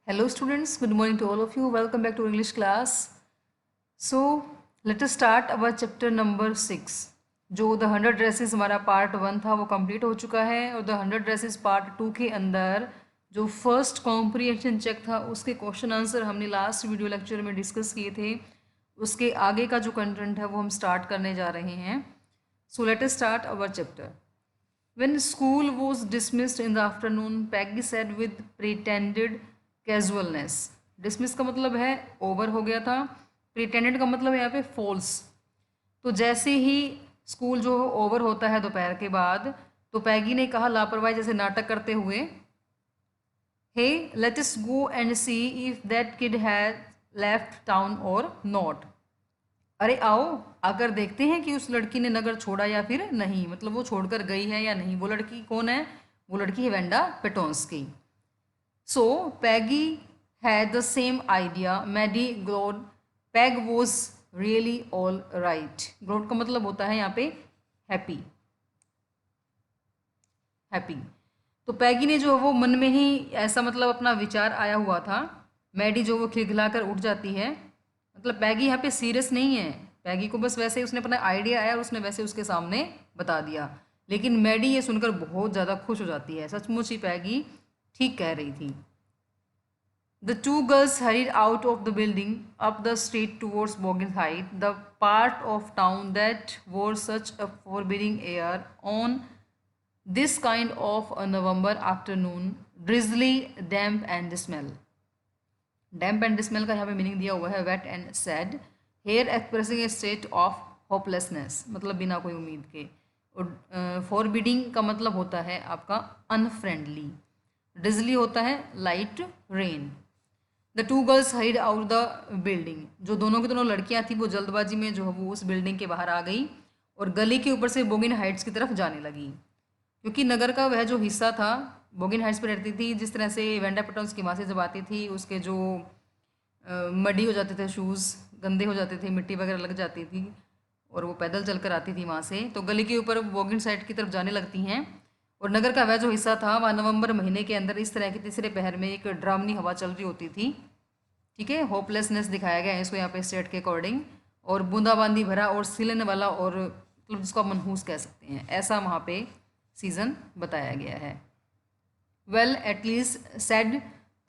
Hello students, good morning to all of you. Welcome back to English class. So let us start our chapter number 6. जो the 100 dresses हमारा part 1 था वो complete हो चुका है और द 100 ड्रेसेस पार्ट 2 के अंदर जो फर्स्ट कॉम्प्रिहेंशन चेक था उसके क्वेश्चन आंसर हमने लास्ट वीडियो लेक्चर में डिस्कस किए थे। उसके आगे का जो कंटेंट है वो हम स्टार्ट करने जा रहे हैं। So let us start our chapter. When school was dismissed in the afternoon, Peggy said with pretended casualness. Dismiss का मतलब है ओवर हो गया था, pretended का मतलब है यहाँ पे false। तो जैसे ही स्कूल जो ओवर होता है दोपहर के बाद, तो पैगी ने कहा लापरवाही जैसे नाटक करते हुए, hey let us go and see if that kid has left town or not. अरे आओ अगर देखते हैं कि उस लड़की ने नगर छोड़ा या फिर नहीं, मतलब वो छोड़कर गई है या नहीं। वो लड़की कौन है? वो लड़की है Wanda Petronski. So Peggy had the same idea. Maddie gloated Peg was really all right. Gloated का मतलब होता है यहाँ पे हैप्पी, हैप्पी। तो पैगी ने जो वो मन में ही ऐसा मतलब अपना विचार आया हुआ था, मैडी जो वो खिलखिलाकर उठ जाती है। मतलब पैगी यहाँ पे सीरियस नहीं है, पैगी को बस वैसे ही उसने अपना आइडिया आया और उसने वैसे उसके सामने बता दिया। लेकिन मैडी ये सुनकर बहुत ज़्यादा खुश हो जाती है। सचमुच ही पैगी ठीक कह रही थी। The two girls hurried out of the building, up the street towards Boggin Heights, the part of town that wore such a forbidding air on this kind of a November afternoon, drizzly, damp and smell. Damp and smell का यहाँ पे meaning दिया हुआ है wet and sad, here expressing a state of hopelessness, मतलब बिना कोई उम्मीद के। और फॉरबिडिंग का मतलब होता है आपका अनफ्रेंडली। डिजली होता है light rain. The two girls hurried out the building, जो दोनों की दोनों लड़कियां थी वो जल्दबाजी में जो है वो उस बिल्डिंग के बाहर आ गई और गली के ऊपर से बोगिन हाइट्स की तरफ जाने लगी। क्योंकि नगर का वह जो हिस्सा था, बोगिन हाइट्स पर रहती थी, जिस तरह से वेंडा पेटोन्स की वहाँ से जब आती थी उसके जो मडी हो जाते थे, शूज़ गंदे हो जाते थे, मिट्टी वगैरह लग जाती थी और वो पैदल चलकर आती थी वहाँ से, तो गली के ऊपर बोगिन साइड की तरफ जाने लगती हैं। और नगर का वह जो हिस्सा था वह नवंबर महीने के अंदर इस तरह की तीसरे पहर में एक ड्रामनी हवा चल रही होती थी। ठीक है, होपलेसनेस दिखाया गया है इसको यहाँ पे स्टेट के अकॉर्डिंग, और बूंदाबांदी भरा और सिलन वाला, और मतलब जिसको आप मनहूस कह सकते हैं, ऐसा वहाँ पे सीज़न बताया गया है। Well at least said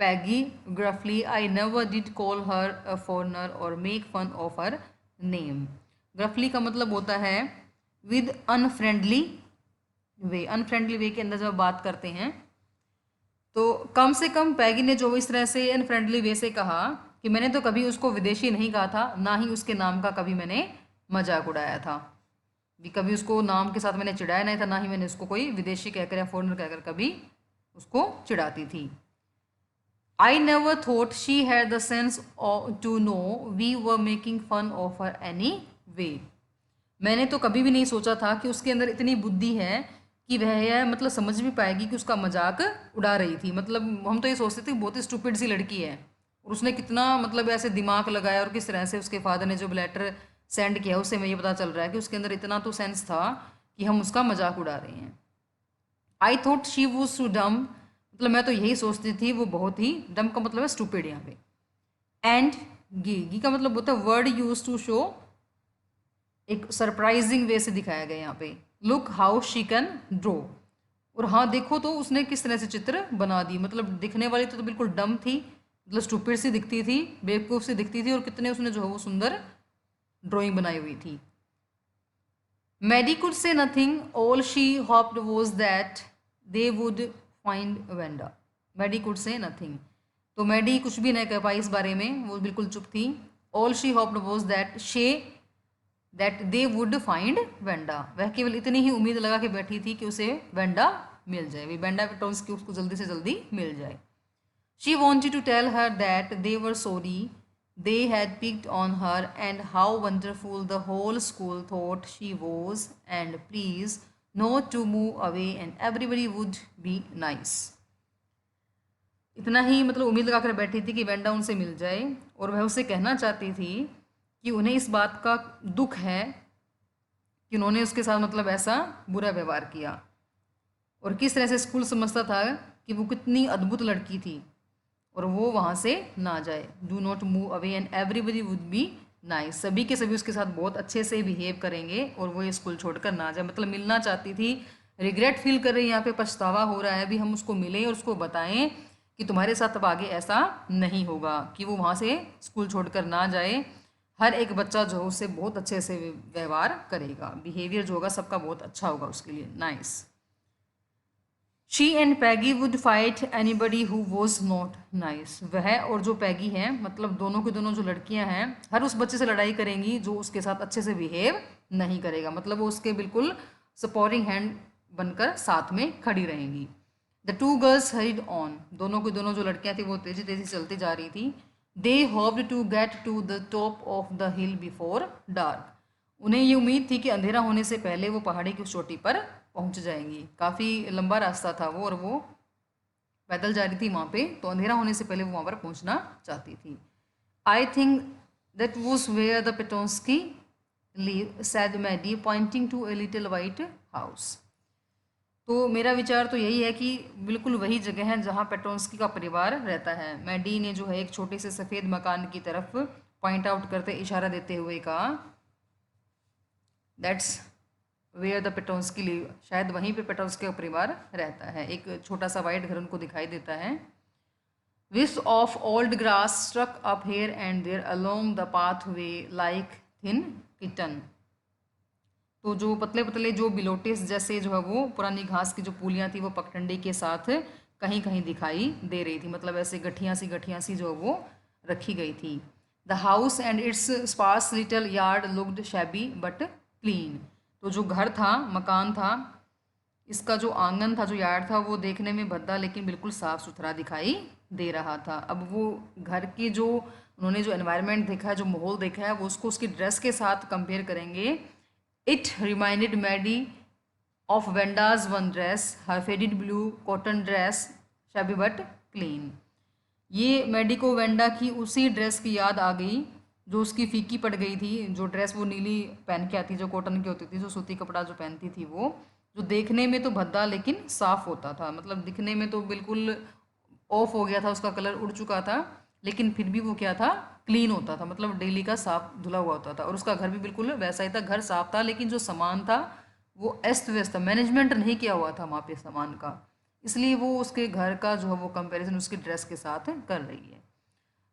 Peggy gruffly, I never did call her a foreigner or make fun of her name. Gruffly का मतलब होता है with unfriendly way. Unfriendly way के अंदर जब बात करते हैं तो कम से कम पैगी ने जो इस तरह से अनफ्रेंडली वे से कहा कि मैंने तो कभी उसको विदेशी नहीं कहा था, ना ही उसके नाम का कभी मैंने मजाक उड़ाया था। भी कभी उसको नाम के साथ मैंने चिढ़ाया नहीं था, ना ही मैंने उसको कोई विदेशी कहकर या फॉरनर कहकर कभी उसको चिढ़ाती थी। I never thought she had the sense to know we were making fun of her anyway. मैंने तो कभी भी नहीं सोचा था कि उसके अंदर इतनी बुद्धि है कि वह यह मतलब समझ भी पाएगी कि उसका मजाक उड़ा रही थी। मतलब हम तो ये सोचते थे बहुत ही स्टूपिड सी लड़की है, और उसने कितना मतलब ऐसे दिमाग लगाया, और किस तरह से उसके फादर ने जो लेटर सेंड किया उससे मैं ये पता चल रहा है कि उसके अंदर इतना तो सेंस था कि हम उसका मजाक उड़ा रहे हैं। I thought she was too dumb, मतलब मैं तो यही सोचती थी वो बहुत ही, डम का मतलब है स्टूपिड यहाँ पे। एंड गी का मतलब होता है वर्ड यूज टू शो, एक सरप्राइजिंग वे से दिखाया गया यहाँ पे। Look how she can draw, और हाँ देखो तो उसने किस तरह से चित्र बना दी। मतलब दिखने वाली तो बिल्कुल डम थी, मतलब स्टूपिड सी दिखती थी, बेवकूफ़ सी दिखती थी, और कितने उसने जो है वो सुंदर ड्राइंग बनाई हुई थी। Maddie could say nothing, all she hoped was that they would find Wanda. Maddie could say nothing, तो मैडी कुछ भी नहीं कह पाई इस बारे में, वो बिल्कुल चुप थी। All she hoped was that they would find Wanda, वह केवल इतनी ही उम्मीद लगा के बैठी थी कि उसे वेंडा मिल जाए, वे वेंडा पेटोन्स की उसको जल्दी से जल्दी मिल जाए। She wanted to tell her that they were sorry they had picked on her and how wonderful the whole school thought she was, and please not to move away and everybody would be nice. इतना ही मतलब उम्मीद लगाकर बैठी थी कि Wanda उनसे मिल जाए, और वह उसे कहना चाहती थी कि उन्हें इस बात का दुख है कि उन्होंने उसके साथ मतलब ऐसा बुरा व्यवहार किया, और किस तरह से स्कूल समझता था कि वो कितनी अद्भुत लड़की थी, और वो वहाँ से ना जाए। Do not move away and everybody would be nice, सभी के सभी उसके साथ बहुत अच्छे से बिहेव करेंगे और वो ये स्कूल छोड़कर ना जाए। मतलब मिलना चाहती थी, रिग्रेट फील कर रही है, यहाँ पे पछतावा हो रहा है, अभी हम उसको मिलें और उसको बताएं कि तुम्हारे साथ अब आगे ऐसा नहीं होगा, कि वो वहाँ से स्कूल छोड़कर ना जाए। हर एक बच्चा जो है उससे बहुत अच्छे से व्यवहार करेगा, बिहेवियर जो होगा सबका बहुत अच्छा होगा उसके लिए। Nice. She and Peggy would fight anybody who was not nice. वह और जो पैगी है, मतलब दोनों की दोनों जो लड़कियां हैं, हर उस बच्चे से लड़ाई करेंगी जो उसके साथ अच्छे से बिहेव नहीं करेगा। मतलब वो उसके बिल्कुल सपोर्टिंग हैंड बनकर साथ में खड़ी रहेंगी। The two girls horrid on. दोनों की दोनों जो लड़कियां थी वो तेजी तेजी चलती जा रही थी। They hoped to get to the top of the hill before dark. उन्हें ये उम्मीद थी कि अंधेरा होने से पहले वो पहाड़ी की उस चोटी पर पहुंच जाएंगी। काफ़ी लंबा रास्ता था वो, और वो पैदल जा रही थी वहाँ पे, तो अंधेरा होने से पहले वो वहाँ पर पहुंचना चाहती थी। I think that was where the Petronski live, said Maddie pointing to a little white house. तो मेरा विचार तो यही है कि बिल्कुल वही जगह है जहाँ पेटोंस्की का परिवार रहता है। मैडी ने जो है एक छोटे से सफ़ेद मकान की तरफ पॉइंट आउट करते, इशारा देते हुए कहा, that's where the Petronski live. शायद वहीं पे पेटोंस्की का परिवार रहता है। एक छोटा सा वाइट घर उनको दिखाई देता है। विस्ट of old grass struck up here and there along the pathway like thin kitten. तो जो पतले पतले जो बिलोटिस जैसे जो है वो पुरानी घास की जो पुलियाँ थी वो पगडंडी के साथ कहीं कहीं दिखाई दे रही थी। मतलब ऐसे गठियाँ सी जो वो रखी गई थी। The house and its sparse little yard looked shabby but clean. तो जो घर था, मकान था, इसका जो आंगन था, जो यार्ड था, वो देखने में भद्दा लेकिन बिल्कुल साफ़ सुथरा दिखाई दे रहा था। अब वो घर की जो उन्होंने जो एनवायरनमेंट देखा है, जो माहौल देखा है, वो उसको उसकी ड्रेस के साथ कंपेयर करेंगे। It reminded Maddie of Wanda's one dress, her faded blue cotton dress, shabby but clean. ये मैडी को वेंडा की उसी ड्रेस की याद आ गई जो उसकी फीकी पड़ गई थी। जो ड्रेस वो नीली पहन के आती, जो कॉटन की होती थी, जो सूती कपड़ा जो पहनती थी, वो जो देखने में तो भद्दा लेकिन साफ होता था। मतलब दिखने में तो बिल्कुल ऑफ हो गया था, उसका कलर उड़ चुका था, लेकिन फिर भी वो क्या था, क्लीन होता था। मतलब डेली का साफ धुला हुआ होता था। और उसका घर भी बिल्कुल वैसा ही था, घर साफ था, लेकिन जो सामान था वो अस्त व्यस्त था, मैनेजमेंट नहीं किया हुआ था वहाँ पे सामान का। इसलिए वो उसके घर का जो है वो कंपैरिजन उसकी ड्रेस के साथ कर रही है।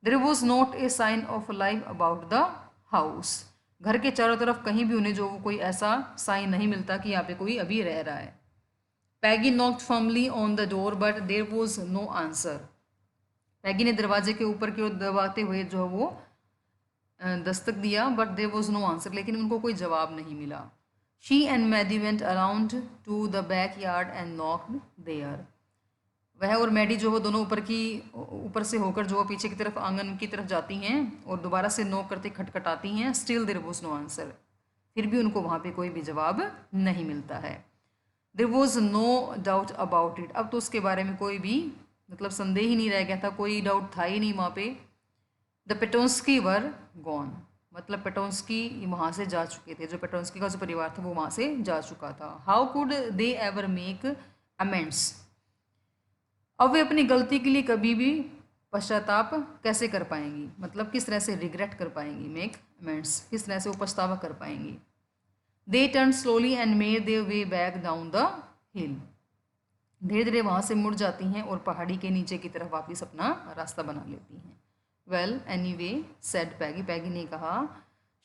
There was not a sign of life about the house. घर के चारों तरफ कहीं भी उन्हें जो कोई ऐसा साइन नहीं मिलता कि यहाँ पे कोई अभी रह रहा है। Peggy knocked firmly on the door but there was no answer. Peggy ने दरवाजे के ऊपर की ओर दबाते हुए जो है वो दस्तक दिया, but there was no answer, लेकिन उनको कोई जवाब नहीं मिला। She and Maddie went around to the back yard and knocked there. वह और मैडी जो वो दोनों ऊपर से होकर जो पीछे की तरफ आंगन की तरफ जाती हैं और दोबारा से नॉक करते खटखटाती हैं। Still there was no answer. फिर भी उनको वहाँ पे कोई भी जवाब नहीं मिलता है। There was no doubt about it. अब तो उसके बारे में कोई भी मतलब संदेह ही नहीं रह गया था, कोई डाउट था ही नहीं वहाँ पे। The Petronski were gone. मतलब पेटोंस्की वहाँ से जा चुके थे, जो पेटोंस्की का जो परिवार था वो वहाँ से जा चुका था। How could they ever make amends. अब वे अपनी गलती के लिए कभी भी पश्चाताप कैसे कर पाएंगी, मतलब किस तरह से रिग्रेट कर पाएंगी, मेक अमेंड्स, किस तरह से वो पछतावा कर पाएंगी। They turn slowly and made their way back down the हिल। धीरे धीरे वहाँ से मुड़ जाती हैं और पहाड़ी के नीचे की तरफ वापस अपना रास्ता बना लेती हैं। वेल एनी वे सेड पैगी। पैगी ने कहा,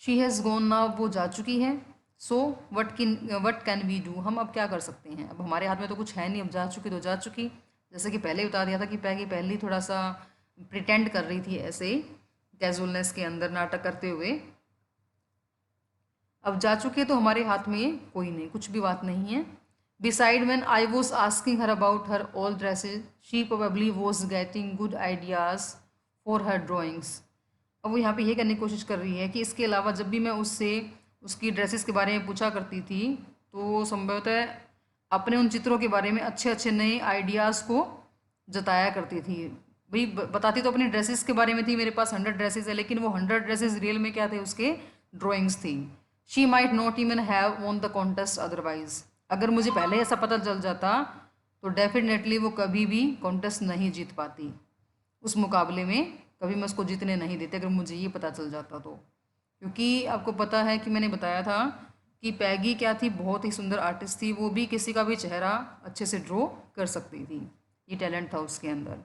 शी हैज़ गॉन नाउ, वो जा चुकी है। So what can we do, हम अब क्या कर सकते हैं, अब हमारे हाथ में तो कुछ है नहीं, अब जा चुकी तो जा चुकी। जैसे कि पहले बता दिया था कि पैगी पहले ही थोड़ा सा प्रिटेंड कर रही थी, ऐसे कैजुअलनेस के अंदर नाटक करते हुए। अब जा चुके तो हमारे हाथ में कोई नहीं, कुछ भी बात नहीं है। Besides when I was asking her about her old dresses she probably was getting good ideas for her drawings. अब वो यहाँ पे ये करने की कोशिश कर रही है कि इसके अलावा जब भी मैं उससे उसकी ड्रेसेस के बारे में पूछा करती थी तो वो संभवतः अपने उन चित्रों के बारे में अच्छे अच्छे नए आइडियाज़ को जताया करती थी। भाई बताती तो अपनी ड्रेसेस के बारे में थी, मेरे पास 100 ड्रेसेस है, लेकिन वो 100 ड्रेसेस रियल में क्या थे, उसके ड्राइंग्स थी। She might not even have won the contest otherwise. अगर मुझे पहले ऐसा पता चल जाता तो डेफिनेटली वो कभी भी कॉन्टेस्ट नहीं जीत पाती। उस मुकाबले में कभी मैं उसको जीतने नहीं देती अगर मुझे ये पता चल जाता तो। क्योंकि आपको पता है कि मैंने बताया था कि पैगी क्या थी, बहुत ही सुंदर आर्टिस्ट थी, वो भी किसी का भी चेहरा अच्छे से ड्रॉ कर सकती थी, ये टैलेंट था उसके अंदर।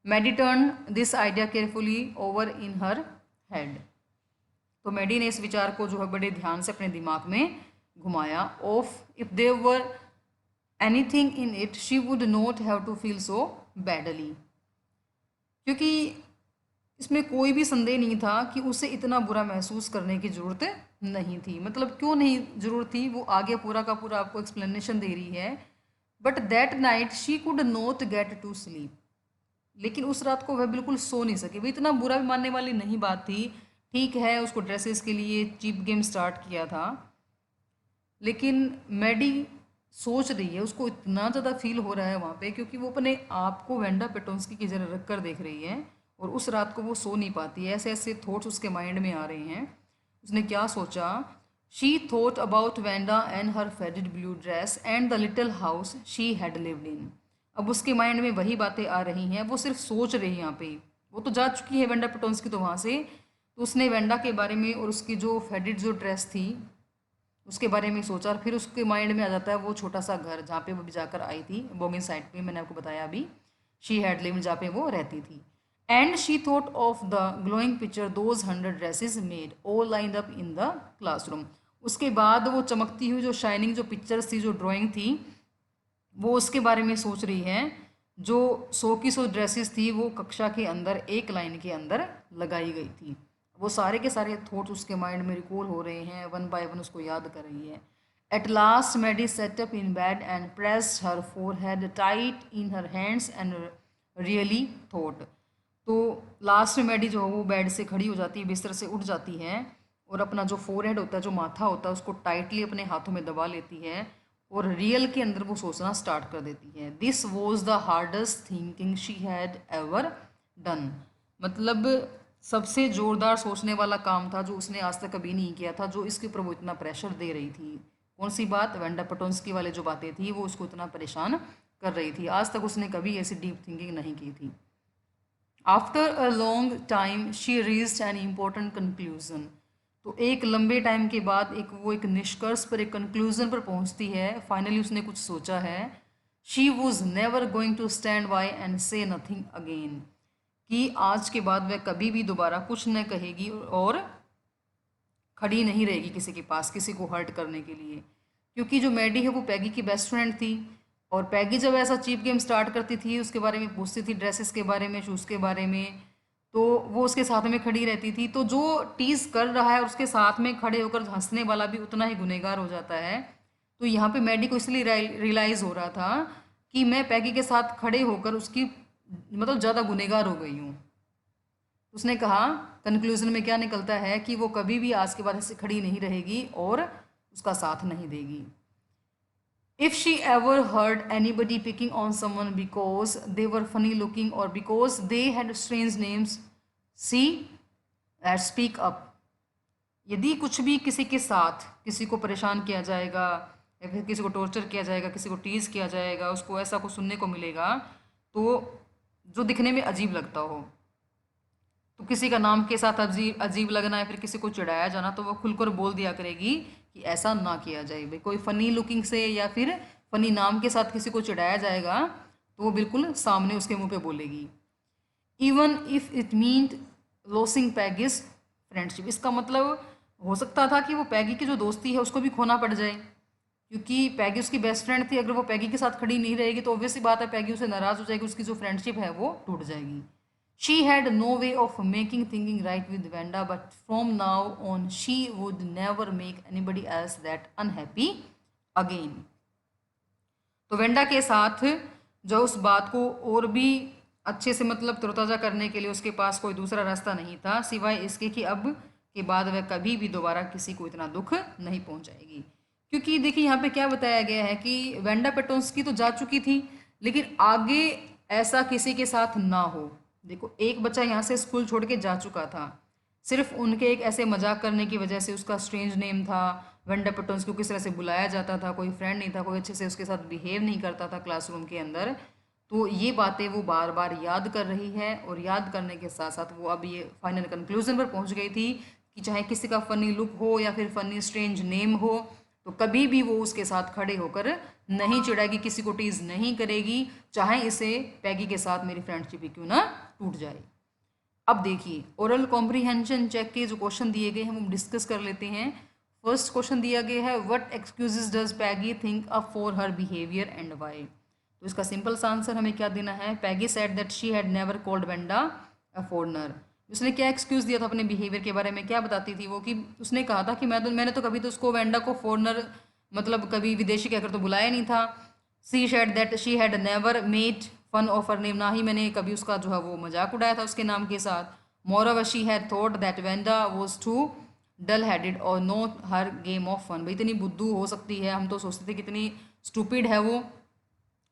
Maddie turned this idea carefully over in her head. तो मैडी ने इस विचार को जो है बड़े ध्यान से अपने दिमाग में घुमाया। Of if there were anything in it she would not have to feel so badly. क्योंकि इसमें कोई भी संदेह नहीं था कि उसे इतना बुरा महसूस करने की ज़रूरत नहीं थी। मतलब क्यों नहीं ज़रूरत थी, वो आगे पूरा का पूरा आपको एक्सप्लेनेशन दे रही है। But that night she could not get to sleep. लेकिन उस रात को वह बिल्कुल सो नहीं सके। भाई इतना बुरा भी मानने वाली नहीं बात थी। ठीक है, उसको ड्रेसेस के लिए चीप गेम स्टार्ट किया था, लेकिन मैडी सोच रही है, उसको इतना ज़्यादा फील हो रहा है वहाँ पे, क्योंकि वो अपने आप को वेंडा पेटोंस्की की जगह रख कर देख रही है और उस रात को वो सो नहीं पाती है। ऐसे ऐसे थॉट्स उसके माइंड में आ रहे हैं। उसने क्या सोचा, she thought about Wanda and her faded blue dress and the little house she had lived in. अब उसके माइंड में वही बातें आ रही हैं, वो सिर्फ सोच रही है यहाँ पे। वो तो जा चुकी है वेंडा पेटोंस्की तो वहाँ से, तो उसने वेंडा के बारे में और उसकी जो फेडेड जो ड्रेस थी उसके बारे में सोचा, और फिर उसके माइंड में आ जाता है वो छोटा सा घर जहाँ पे वो भी जाकर आई थी, बोगिन साइड पे, मैंने आपको बताया अभी, शी हैड लिव्ड, जहाँ पे वो रहती थी। And she thought of the glowing picture those 100 dresses made all lined up in the classroom. उसके बाद वो चमकती हुई जो शाइनिंग जो पिक्चर्स थी, जो ड्राइंग थी, वो उसके बारे में सोच रही है। जो 100 की 100 ड्रेसेस थी वो कक्षा के अंदर एक लाइन के अंदर लगाई गई थी। वो सारे के सारे थॉट्स उसके माइंड में रिकॉल हो रहे हैं, वन बाय वन उसको याद कर रही है। At last Maddie sat up in bed and pressed her forehead tight in her hands and really thought. तो लास्ट में मैडी जो है वो बेड से खड़ी हो जाती है, बिस्तर से उठ जाती है और अपना जो फोरहेड होता है, जो माथा होता है, उसको टाइटली अपने हाथों में दबा लेती है और रियल के अंदर वो सोचना स्टार्ट कर देती है। This was the hardest thinking she had ever done. मतलब सबसे ज़ोरदार सोचने वाला काम था जो उसने आज तक कभी नहीं किया था, जो इसके ऊपर वो इतना प्रेशर दे रही थी। कौन सी बात, वेंडा पेटोंस्की वाले जो बातें थी वो उसको इतना परेशान कर रही थी। आज तक उसने कभी ऐसी डीप थिंकिंग नहीं की थी। After a long time she reached an important conclusion. तो एक लंबे टाइम के बाद वो एक निष्कर्ष पर, एक कंक्लूजन पर पहुंचती है। फाइनली उसने कुछ सोचा है। She was never going to stand by and say nothing again. कि आज के बाद वह कभी भी दोबारा कुछ न कहेगी और खड़ी नहीं रहेगी किसी के पास, किसी को हर्ट करने के लिए। क्योंकि जो मैडी है वो पैगी की बेस्ट फ्रेंड थी, और पैगी जब ऐसा चीप गेम स्टार्ट करती थी, उसके बारे में पूछती थी, ड्रेसेस के बारे में, शूज़ के बारे में, तो वो उसके साथ में खड़ी रहती थी। तो जो टीज कर रहा है उसके साथ में खड़े होकर हंसने वाला भी उतना ही गुनहगार हो जाता है। तो यहाँ पे मैडी को इसलिए रियलाइज़ हो रहा था कि मैं पैगी के साथ खड़े होकर उसकी मतलब ज़्यादा गुनहगार हो गई हूँ। उसने कहा, कंक्लूजन में क्या निकलता है कि वो कभी भी आज के बाद ऐसे खड़ी नहीं रहेगी और उसका साथ नहीं देगी। If she ever heard anybody picking on someone because they were funny looking or because they had strange names, she speak up। यदि कुछ भी किसी के साथ किसी को परेशान किया जाएगा या फिर किसी को टॉर्चर किया जाएगा, किसी को टीज किया जाएगा, उसको ऐसा कुछ सुनने को मिलेगा तो जो दिखने में अजीब लगता हो, तो किसी का नाम के साथ अजीब अजीब लगना है, फिर किसी को चिढ़ाया जाना, तो वो खुलकर बोल दिया करेगी कि ऐसा ना किया जाए। भाई कोई फ़नी लुकिंग से या फिर फ़नी नाम के साथ किसी को चिढ़ाया जाएगा तो वो बिल्कुल सामने उसके मुंह पे बोलेगी। Even if it meant losing Peggy's friendship. इसका मतलब हो सकता था कि वो पैगी की जो दोस्ती है उसको भी खोना पड़ जाए, क्योंकि पैगी उसकी बेस्ट फ्रेंड थी। अगर वो पैगी के साथ खड़ी नहीं रहेगी तो ऑब्वियसली बात है पैगी उससे नाराज़ हो जाएगी, उसकी जो फ्रेंडशिप है वो टूट जाएगी। She had no way of making thinking right with Vanda, but from now on she would never make anybody else that unhappy again। तो वेंडा के साथ जो उस बात को और भी अच्छे से मतलब तरोताज़ा करने के लिए उसके पास कोई दूसरा रास्ता नहीं था सिवाय इसके कि अब के बाद वह कभी भी दोबारा किसी को इतना दुख नहीं पहुंचाएगी। क्योंकि देखिए यहाँ पे क्या बताया गया है कि वेंडा पेटोंस्की तो जा चुकी थी, लेकिन आगे ऐसा किसी के साथ ना हो। देखो एक बच्चा यहाँ से स्कूल छोड़ के जा चुका था, सिर्फ उनके एक ऐसे मजाक करने की वजह से। उसका स्ट्रेंज नेम था, वेंडा पेटोंस को किस तरह से बुलाया जाता था, कोई फ्रेंड नहीं था, कोई अच्छे से उसके साथ बिहेव नहीं करता था क्लासरूम के अंदर। तो ये बातें वो बार बार याद कर रही है, और याद करने के साथ साथ वो अब ये फाइनल कंक्लूजन पर पहुंच गई थी कि चाहे किसी का फ़नी लुक हो या फिर फ़नी स्ट्रेंज नेम हो, तो कभी भी वो उसके साथ खड़े होकर नहीं चिढ़ाएगी, किसी को टीज़ नहीं करेगी, चाहे इसे पैगी के साथ मेरी फ्रेंडशिप ही क्यों ना टूट जाए। अब देखिए ओरल कॉम्प्रीहेंशन चेक के जो क्वेश्चन दिए गए हैं वो हम डिस्कस कर लेते हैं। फर्स्ट क्वेश्चन दिया गया है, what excuses does Peggy think up for her behaviour and why. तो इसका सिंपल सा आंसर हमें क्या देना है, Peggy said that she had never called Wanda a foreigner. उसने क्या एक्सक्यूज़ दिया था अपने बिहेवियर के बारे में, क्या बताती थी वो, कि उसने कहा था कि मैंने तो कभी तो उसको वेंडा को फॉरनर मतलब कभी विदेशी कहकर तो बुलाया नहीं था। She said that she had never made fun of her name, ना ही मैंने कभी उसका जो है वो मजाक उड़ाया था उसके नाम के साथ। Moreover she had thought that Wanda was too dull headed और know her game of fun. भाई इतनी बुद्धू हो सकती है, हम तो सोचते थे कितनी स्टूपिड है वो,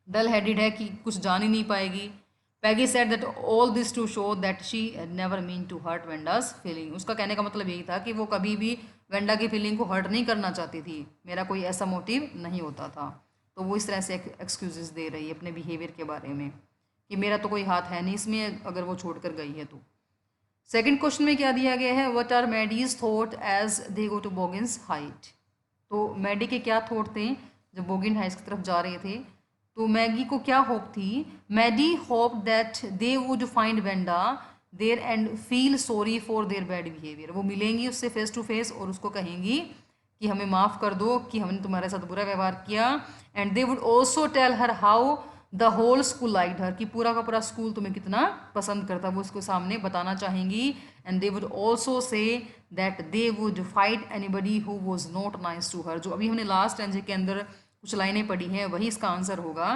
डल हेडेड है कि कुछ जान ही नहीं पाएगी। Peggy said that all this to show that she never mean to hurt Wanda's feeling. उसका कहने का मतलब यही था कि वो कभी भी वेंडा की फीलिंग को हर्ट नहीं करना चाहती थी, मेरा कोई ऐसा मोटिव नहीं होता था। तो वो इस तरह से एक्सक्यूजेस दे रही है अपने बिहेवियर के बारे में कि मेरा तो कोई हाथ है नहीं इसमें अगर वो छोड़ कर गई है तो। सेकेंड क्वेश्चन में क्या दिया गया है, what are Maddie's thought as they go to Boggins Height. तो मैडी के क्या थॉट थे जब बोगिन हाइट्स की तरफ जा रहे थे, तो मैगी को क्या होप थी, Maddie hope that they would find Wanda there and feel sorry for their bad behaviour. वो मिलेंगी उससे फेस टू फेस और उसको कहेंगी कि हमें माफ़ कर दो कि हमने तुम्हारे साथ बुरा व्यवहार किया, and they would also tell her how the whole school liked her, कि पूरा का पूरा स्कूल तुम्हें कितना पसंद करता, वो उसको सामने बताना चाहेंगी। And they would also say that they would fight anybody who was not nice to her. जो अभी हमने लास्ट स्टैंजे के अंदर कुछ लाइनें पढ़ी हैं वही इसका आंसर होगा,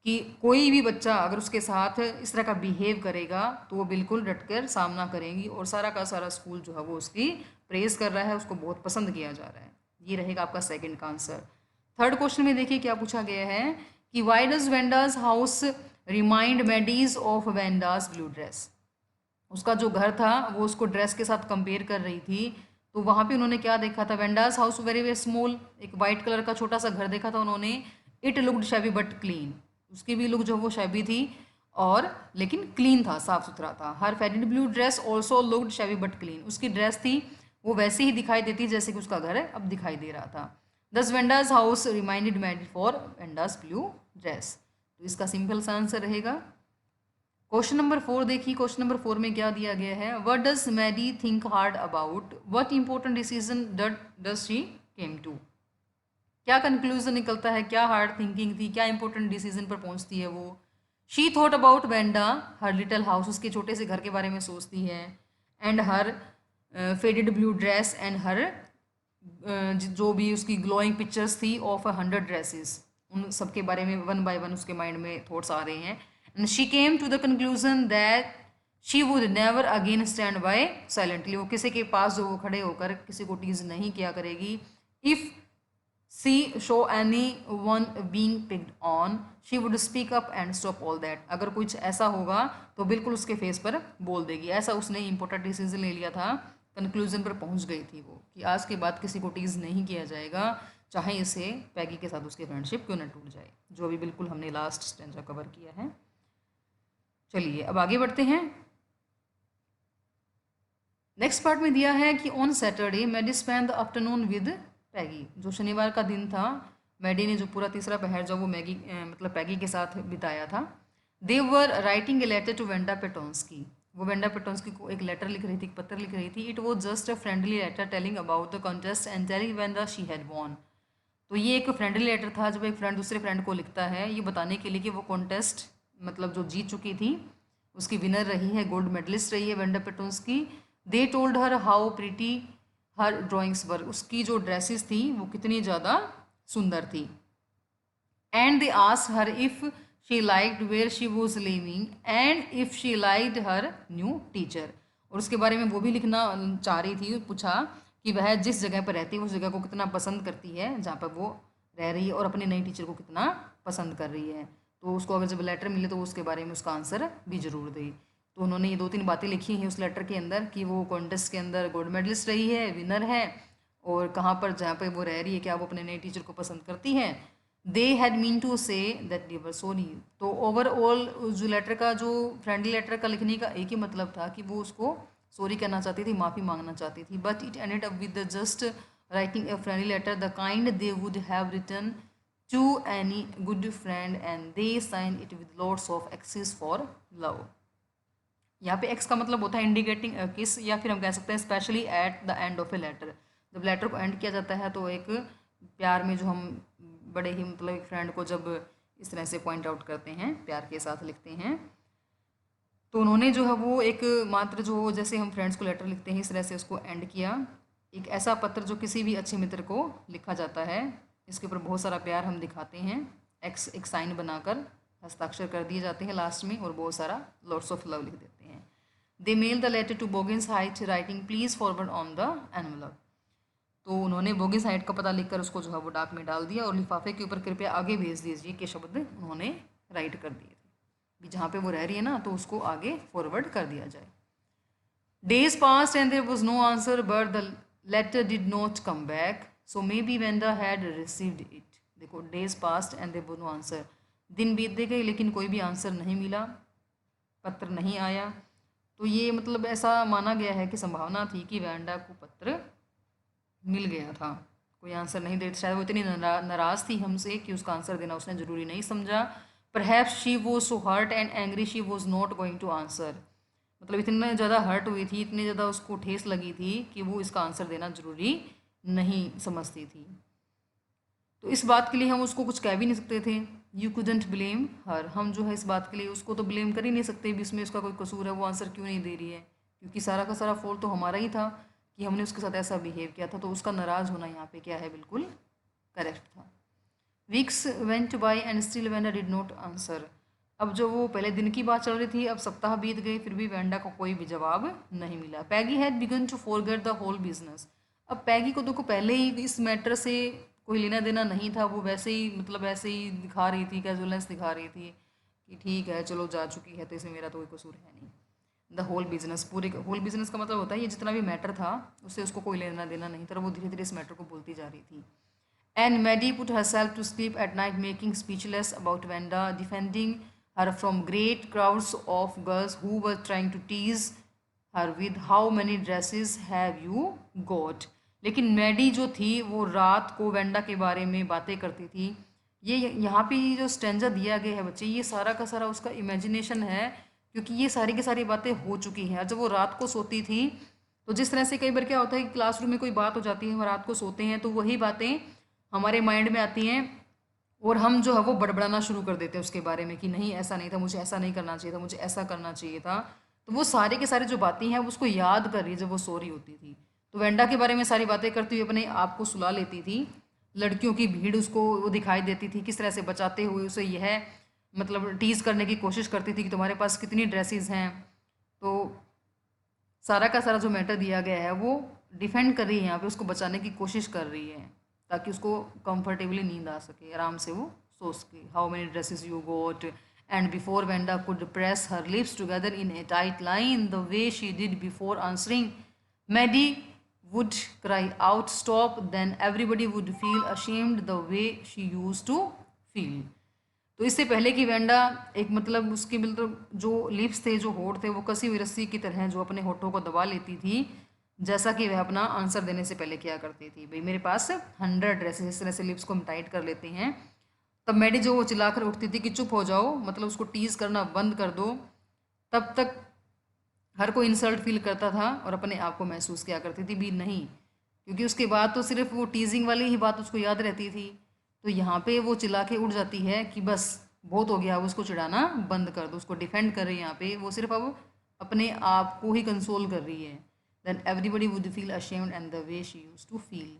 कि कोई भी बच्चा अगर उसके साथ इस तरह का बिहेव करेगा तो वो बिल्कुल डटकर सामना करेंगी, और सारा का सारा स्कूल जो है वो उसकी प्रेज कर रहा है, उसको बहुत पसंद किया जा रहा है। ये रहेगा आपका सेकंड का आंसर। थर्ड क्वेश्चन में देखिए क्या पूछा गया है कि why does Wanda's house remind Maddie's of Wanda's blue dress. उसका जो घर था वो उसको ड्रेस के साथ कंपेयर कर रही थी, तो वहाँ पे उन्होंने क्या देखा था, Wanda's house very very small, एक वाइट कलर का छोटा सा घर देखा था उन्होंने। It looked shabby but clean, उसकी भी लुक जो वो शैबी थी और लेकिन क्लीन था, साफ सुथरा था। Her faded blue dress also looked shabby but clean, उसकी ड्रेस थी वो वैसे ही दिखाई देती जैसे कि उसका घर अब दिखाई दे रहा था। This Wanda's house reminded Maddie for Wanda's blue dress. तो इसका सिंपल सा आंसर रहेगा। क्वेश्चन नंबर 4 देखिए, क्वेश्चन नंबर 4 में क्या दिया गया है, what does Maddie think hard about, what important decision does she came to. क्या कंक्लूजन निकलता है, क्या हार्ड थिंकिंग थी, क्या इंपॉर्टेंट डिसीजन पर पहुंचती है वो। She thought about Wanda her little house, उसके छोटे से घर के बारे में सोचती है, and her faded blue dress and her जो भी उसकी ग्लोइंग पिक्चर्स थी ऑफ 100 ड्रेसेस, उन सब के बारे में वन बाय वन उसके माइंड में थॉट्स आ रहे हैं। And she came to the conclusion that she would never again stand by silently, वो किसी के पास जो वो खड़े होकर किसी को टीज नहीं किया करेगी। If she saw anyone being picked on she would speak up and stop all that, अगर कुछ ऐसा होगा तो बिल्कुल उसके फेस पर बोल देगी। ऐसा उसने इंपॉर्टेंट डिसीजन ले लिया था, कंक्लूजन पर पहुंच गई थी वो कि आज के बाद किसी को टीज नहीं किया जाएगा, चाहे इसे पैगी के साथ उसकी फ्रेंडशिप क्यों ना टूट जाए, जो अभी बिल्कुल हमने लास्ट स्टेंजा कवर किया है। चलिए अब आगे बढ़ते हैं। नेक्स्ट पार्ट में दिया है कि on Saturday Maddie spend the afternoon with Peggy. जो शनिवार का दिन था, मैडी ने जो पूरा तीसरा पहर जो वो मतलब पैगी के साथ बिताया था। They were writing a letter to Wanda Petronski, वो वेंडा पेटोंस्की को एक लेटर लिख रही थी, एक पत्र लिख रही थी। It was just a friendly letter telling about the contest and telling Wanda she had won. तो ये एक फ्रेंडली लेटर था जब एक फ्रेंड दूसरे फ्रेंड को लिखता है ये बताने के लिए कि वो कॉन्टेस्ट मतलब जो जीत चुकी थी, उसकी विनर रही है, गोल्ड मेडलिस्ट रही है Wanda Petronski. They told her how pretty her drawings were, उसकी जो ड्रेसेस थी वो कितनी ज़्यादा सुंदर थी। And they asked her if she liked where she was living and if she liked her new teacher, और उसके बारे में वो भी लिखना चाह रही थी, पूछा कि वह जिस जगह पर रहती है उस जगह को कितना पसंद करती है जहाँ पर वो रह रही है, और अपने नई टीचर को कितना पसंद कर रही है। तो उसको अगर जब लेटर मिले तो उसके बारे में उसका आंसर भी जरूर दे। तो उन्होंने ये 2-3 बातें लिखी हैं उस लेटर के अंदर कि वो कॉन्टेस्ट के अंदर गोल्ड मेडलिस्ट रही है, विनर है, और कहाँ पर जहाँ पे वो रह रही है, क्या वो अपने नए टीचर को पसंद करती है, they had meant to say that they were sorry. तो ओवरऑल जो लेटर का, जो फ्रेंडली लेटर का लिखने का एक ही मतलब था कि वो उसको सॉरी कहना चाहती थी, माफ़ी मांगना चाहती थी। But it ended up with the just writing a friendly letter the kind they would have written to any good friend and they sign it with lots of X's for love. यहाँ पे x का मतलब होता है indicating किस, या फिर हम कह सकते हैं specially at the end of a letter. जब लेटर को एंड किया जाता है तो एक प्यार में जो हम बड़े ही मतलब एक फ्रेंड को जब इस तरह से पॉइंट आउट करते हैं, प्यार के साथ लिखते हैं, तो उन्होंने जो है वो एक मात्र जो जैसे हम फ्रेंड्स को लेटर लिखते हैं इस तरह से उसको एंड किया। एक ऐसा पत्र जो किसी भी अच्छे मित्र को लिखा जाता है, इसके ऊपर बहुत सारा प्यार हम दिखाते हैं, एक्स एक साइन बनाकर हस्ताक्षर कर दिए जाते हैं लास्ट में, और बहुत सारा लॉट्स ऑफ लव लिख देते हैं। They mail the letter to Boggins Height writing please forward on the envelope. तो उन्होंने बोगिंस हाइट का पता लिखकर उसको जो है वो डाक में डाल दिया, और लिफाफे के ऊपर कृपया आगे भेज दीजिए के शब्द उन्होंने राइट कर दिए थे। जहाँ पे वो रह रही है ना, तो उसको आगे फॉरवर्ड कर दिया जाए। Days passed and there was no answer but the letter did not come back, so maybe Wanda had received it. देखो, days passed and there was no answer, दिन बीतते गए लेकिन कोई भी आंसर नहीं मिला, पत्र नहीं आया। तो ये मतलब ऐसा माना गया है कि संभावना थी कि वेंडा को पत्र मिल गया था। कोई आंसर नहीं दे, शायद वो इतनी नाराज़ थी हमसे कि उसका आंसर देना उसने ज़रूरी नहीं समझा। Perhaps she was so hurt and angry she was not going to answer. मतलब इतने ज़्यादा हर्ट हुई थी, इतनी ज़्यादा उसको ठेस लगी थी कि वो इसका आंसर देना ज़रूरी नहीं समझती थी। तो इस बात के लिए हम उसको कुछ कह भी नहीं सकते थे। यू कुडंट ब्लेम हर, हम जो है इस बात के लिए उसको तो ब्लेम कर ही नहीं सकते भी इसमें उसका कोई कसूर है, वो आंसर क्यों नहीं दे रही है, क्योंकि सारा का सारा फॉल्ट तो हमारा ही था कि हमने उसके साथ ऐसा बिहेव किया था। तो उसका नाराज़ होना यहाँ पे क्या है, बिल्कुल करेक्ट था। Weeks went by and still Wanda did not answer. अब जो वो पहले दिन की बात चल रही थी, अब सप्ताह बीत गए फिर भी वेंडा को कोई भी जवाब नहीं मिला। Peggy had begun to forget the whole business. अब पैगी को देखो पहले ही इस मैटर से कोई लेना देना नहीं था, वो वैसे ही मतलब ऐसे ही दिखा रही थी, कैजुअलनेस दिखा रही थी कि ठीक है चलो जा चुकी है तो इसमें मेरा तो कोई कसूर है नहीं। द होल बिजनेस, पूरे होल बिजनेस का मतलब होता है ये जितना भी मैटर था उससे उसको कोई लेना देना नहीं था, वो धीरे धीरे इस मैटर को बोलती जा रही थी। And Maddie put herself to sleep at night, making speechless about Vanda, defending her from great crowds of girls who were trying to tease her with how many dresses have you got। लेकिन Maddie जो थी वो रात को Wanda के बारे में बातें करती थी। ये यहाँ पे जो स्टेंजा दिया गया है बच्चे, ये सारा का सारा उसका इमेजिनेशन है, क्योंकि ये सारी की सारी बातें हो चुकी हैं। जब वो रात को सोती थी तो जिस तरह से कई बार क्या होता है कि क्लासरूम में कोई बात हो जाती है, हम रात को सोते हैं तो वही बातें हमारे माइंड में आती हैं और हम जो है वो बड़बड़ाना शुरू कर देते हैं उसके बारे में कि नहीं ऐसा नहीं था, मुझे ऐसा नहीं करना चाहिए था, मुझे ऐसा करना चाहिए था। तो वो सारे के सारे जो बातें हैं वो उसको याद कर रही है जब वो सो रही होती थी। तो वेंडा के बारे में सारी बातें करती हुई अपने आप को सुला लेती थी। लड़कियों की भीड़ उसको वो दिखाई देती थी, किस तरह से बचाते हुए उसे यह मतलब टीज करने की कोशिश करती थी कि तुम्हारे पास कितनी ड्रेसेस हैं। तो सारा का सारा जो मैटर दिया गया है वो डिफेंड कर रही है यहाँ पे, उसको बचाने की कोशिश कर रही है ताकि उसको कंफर्टेबली नींद आ सके, आराम से वो सो सके। How many dresses you got and before Wanda could press her lips together in a tight line the way she did before answering, Maddie would cry out stop, then everybody would feel ashamed the way she used to feel। तो इससे पहले कि Wanda एक मतलब उसकी मतलब जो lips थे, जो होठ थे, वो कसी हुई रस्सी की तरह जो अपने होठों को दबा लेती थी, जैसा कि वह अपना आंसर देने से पहले किया करती थी। भाई मेरे पास 100 ड्रेसेस, इस तरह से लिप्स को हम टाइट कर लेते हैं। तब मैडी जो वो चिल्लाकर उठती थी कि चुप हो जाओ, मतलब उसको टीज करना बंद कर दो। तब तक हर कोई इंसल्ट फील करता था और अपने आप को महसूस किया करती थी भी नहीं, क्योंकि उसके बाद तो सिर्फ वो टीजिंग वाली ही बात उसको याद रहती थी। तो यहाँ पे वो चिल्ला के उठ जाती है कि बस बहुत हो गया, अब उसको चिढ़ाना बंद कर दो, उसको डिफेंड कर रही है यहाँ पे वो, सिर्फ अब अपने आप को ही कंसोल कर रही है। Then everybody would feel ashamed and the way she used to feel.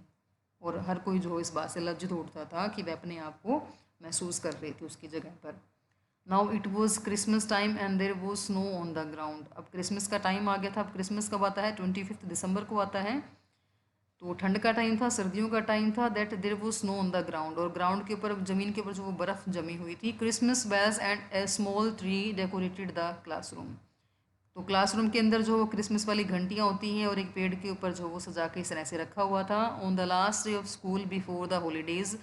और हर कोई जो इस बात से लज्जित उठता था कि वह अपने आप को महसूस कर रही थी उसकी जगह पर। Now it was Christmas time and there was snow on the ground. अब क्रिसमस का टाइम आ गया था। अब क्रिसमस कब आता है, 25 दिसंबर को आता है। तो ठंड का टाइम था, सर्दियों का टाइम था। That there was snow on the ground, और ग्राउंड के ऊपर ज़मीन के ऊपर जो वो बर्फ़ जमी हुई थी। Christmas bells and a small tree decorated the classroom. तो क्लासरूम के अंदर जो क्रिसमस वाली घंटियाँ होती हैं और एक पेड़ के ऊपर जो वो सजा के इस तरह से रखा हुआ था। On the last day of school before the holidays,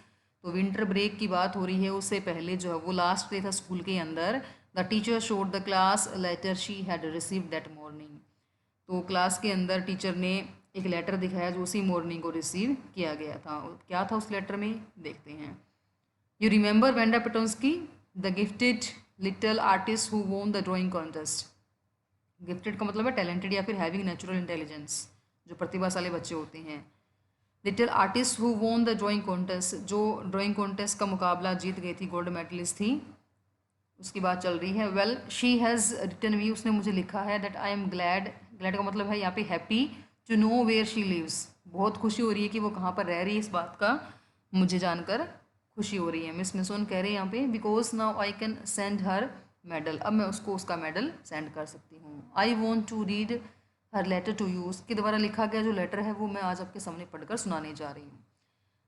तो विंटर ब्रेक की बात हो रही है, उससे पहले जो है वो लास्ट डे था स्कूल के अंदर। The teacher showed the class letter she had receive that morning. तो क्लास के अंदर टीचर ने एक लेटर दिखाया जो उसी मॉर्निंग को रिसीव किया गया था। क्या था उस लेटर में, देखते हैं। You remember Wanda Petronski, the gifted little artist who won the drawing contest. Gifted का मतलब है टैलेंटेड या फिर हैविंग नेचुरल इंटेलिजेंस, जो प्रतिभाशाली बच्चे होते हैं। Little artist who won the drawing contest, जो ड्राइंग कॉन्टेस्ट का मुकाबला जीत गई थी, गोल्ड मेडलिस्ट थी, उसकी बात चल रही है। Well she has written me, उसने मुझे लिखा है that I am glad, glad का मतलब है यहाँ पे happy, to know where she lives, बहुत खुशी हो रही है कि वो कहाँ पर रह रही है, इस बात का मुझे जानकर खुशी हो रही है। मिस मिसोन कह रहे हैं यहाँ पे because now I can send her medal, अब मैं उसको उसका मेडल सेंड कर सकती हूँ। I want to read her letter to you, उसके द्वारा लिखा गया जो लेटर है वो मैं आज आपके सामने पढ़कर सुनाने जा रही हूँ।